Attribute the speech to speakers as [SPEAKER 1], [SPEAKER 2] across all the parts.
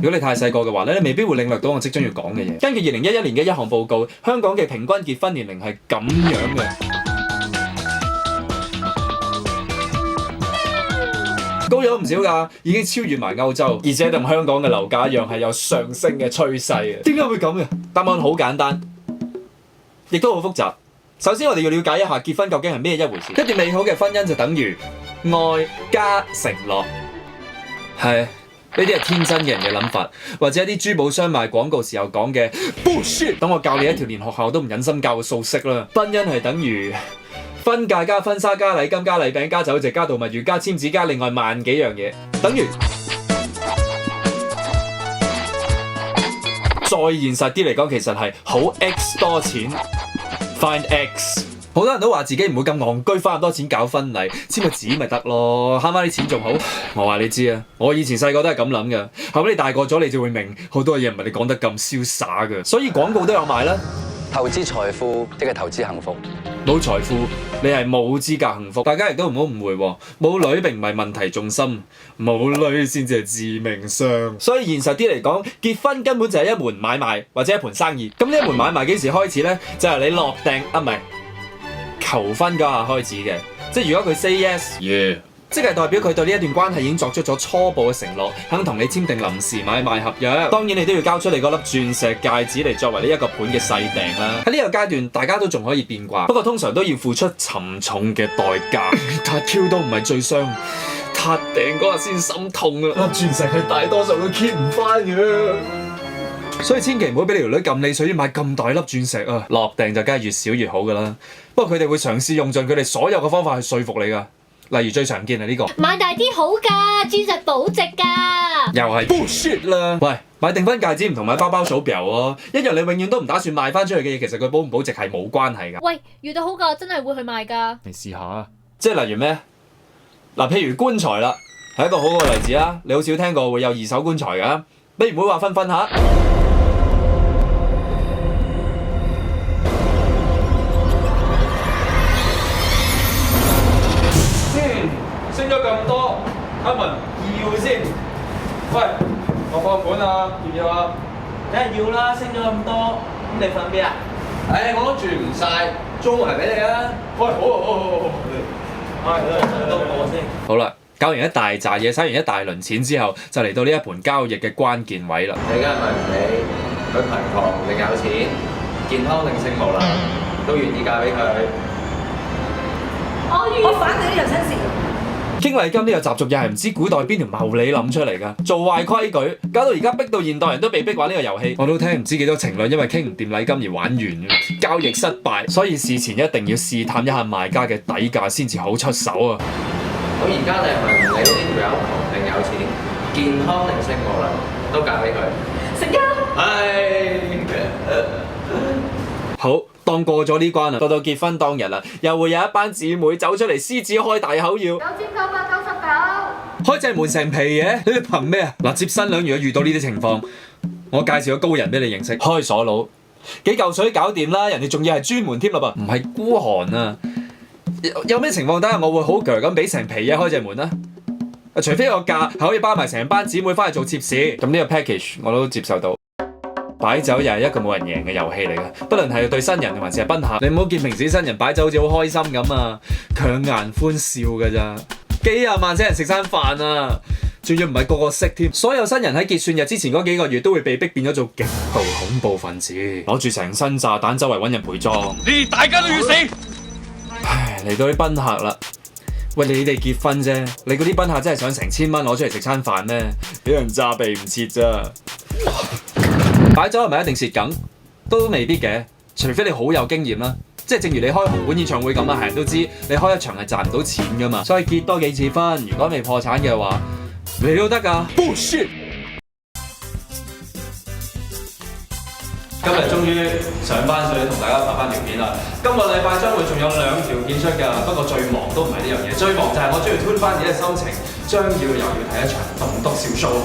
[SPEAKER 1] 如果你太細個嘅話咧，你未必會領略到我即將要講嘅嘢。根據2011年嘅一項報告，香港嘅平均結婚年齡係咁樣嘅。高咗唔少㗎，已經超越埋歐洲，而且同香港嘅樓價一樣係有上升嘅趨勢嘅。點解會咁嘅？答案好簡單，亦都好複雜。首先，我哋要了解一下結婚究竟係咩一回事。一段美好嘅婚姻就等於愛加承諾，係呢啲係天真嘅人嘅諗法，或者一啲珠寶商賣廣告時候講嘅 bullshit。等我教你一條連學校都唔忍心教嘅數式啦。婚姻係等於婚戒加婚紗加禮金加禮餅加酒席加度蜜月加簽紙加另外萬幾樣嘢，等於再現實啲嚟講，其實係好 X 多錢 find X。好多人都話自己唔會咁戇居，花咁多錢搞婚禮，簽個紙咪得咯，慳翻啲錢仲好。我話你知啊，我以前細個都係咁諗㗎，後尾你大個咗你就會明好多嘢唔係你講得咁瀟灑㗎，所以廣告都有賣啦。
[SPEAKER 2] 投資財富即係投資幸福。
[SPEAKER 1] 冇財富，你係冇資格幸福。大家亦都唔好誤會喎，冇女並唔係問題重心，冇女先至係致命傷。所以現實啲嚟講，結婚根本就係一門買賣或者一盤生意。咁呢一門買賣幾時開始呢？就係你落訂啊，唔係求婚嗰下開始嘅。即係如果佢 say yes， 即係代表佢對呢一段關係已經作出咗初步嘅承諾，肯同你簽訂臨時買賣合約。當然你都要交出你嗰粒鑽石戒指嚟作為呢一個盤嘅細訂啦。喺呢個階段，大家都仲可以變卦，不過通常都要付出沉重嘅代價。撻 Q 都唔係最傷，撻訂嗰日先心痛啊！粒鑽石係大多數都 keep 唔翻嘅。所以千祈唔好俾你條女咁理水，要買咁大粒鑽石啊！落訂就梗係越少越好噶啦。不過佢哋會嘗試用盡佢哋所有嘅方法去說服你噶。例如最常見係呢個
[SPEAKER 3] 買大啲好㗎，鑽石保值㗎。
[SPEAKER 1] 又係 bullshit 啦！喂，買訂婚戒指唔同買包包手錶喎，一樣你永遠都唔打算賣翻出去嘅嘢，其實佢保唔保值係冇關係㗎。
[SPEAKER 3] 喂，遇到好㗎，真係會去買㗎。
[SPEAKER 1] 你試下啊！即係例如咩？嗱，譬如棺材啦，係一個好好嘅例子啦。你好少聽過會有二手棺材㗎，你唔會話分下。升咗咁多，阿文要先。喂，我放款啊，要唔要啊？
[SPEAKER 4] 梗係要啦，升咗咁多，咁你瞓邊啊？
[SPEAKER 2] 我住唔晒，租埋俾你啊！
[SPEAKER 1] 喂，好。
[SPEAKER 4] 多過先。
[SPEAKER 1] 好啦，搞完一大扎嘢，使完一大輪錢之後，就嚟到呢一盤交易嘅關鍵位啦。
[SPEAKER 2] 你梗係問唔理，佢貧窮定有錢，健康定性無能，都願意嫁俾佢。
[SPEAKER 5] 我反對呢樣親事。
[SPEAKER 1] 傾禮金呢個習俗又係唔知古代邊條茂利諗出嚟㗎，做壞規矩，搞到而家逼到現代人都被逼玩呢個遊戲。我都聽唔知幾多情侶因為傾唔掂禮金而玩完，交易失敗，所以事前一定要試探一下賣家嘅底價先至好出手啊！
[SPEAKER 2] 咁而家你係咪唔理呢條友窮定有錢，健康定性無能，都嫁俾佢？
[SPEAKER 5] 成交。
[SPEAKER 1] 好，當過咗呢關啦，到結婚當日啦，又會有一班姊妹走出嚟獅子開大口要
[SPEAKER 5] 9999。
[SPEAKER 1] 開正門成皮嘢，你哋憑咩啊？嗱，接新娘如果遇到呢啲情況，我介紹個高人俾你認識，開鎖佬，幾嚿水搞掂啦，人哋仲要係專門添啦噃，唔係孤寒啊！有咩情況底下我會好強咁俾成皮嘢開正門啊？除非個價係可以包埋成班姊妹翻去做妾侍，咁呢個 package 我都接受到。擺酒又係一個冇人贏嘅遊戲嚟嘅，不論係對新人還是係賓客，你唔好見平時新人擺酒好似好開心咁啊，強顏歡笑㗎咋，幾廿萬請人食餐飯啊，仲要唔係個個識添，所有新人喺結算日之前嗰幾個月都會被逼變咗做極度恐怖分子，攞住成身炸彈周圍揾人陪葬，
[SPEAKER 6] 你哋大家都要死！
[SPEAKER 1] 唉，嚟到啲賓客啦，喂，你哋結婚啫，你嗰啲賓客真係想成千蚊攞出嚟食餐飯咩？俾人詐避唔切咋。擺酒係咪一定蝕緊？都未必嘅，除非你好有經驗啦。即係正如你開紅館演唱會咁啊，係人都知你開一場係賺唔到錢噶嘛。所以結多幾次婚，如果未破產嘅話，你都得㗎。Bullshit！今日終於上翻水同大家拍翻條片啦。今個禮拜將會仲有2條片出㗎，不過最忙都唔係呢樣嘢，最忙就係我終於吞翻自己嘅心情，將又要睇一場棟篤笑 show。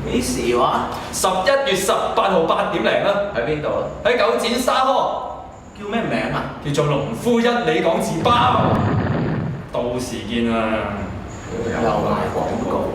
[SPEAKER 4] 幾時話
[SPEAKER 1] 11月18號8點零啦，
[SPEAKER 2] 喺邊度啊？
[SPEAKER 1] 喺九展沙河，
[SPEAKER 4] 叫咩名啊？
[SPEAKER 1] 叫做農夫一理講字包，到時見啦。
[SPEAKER 2] 又賣廣告。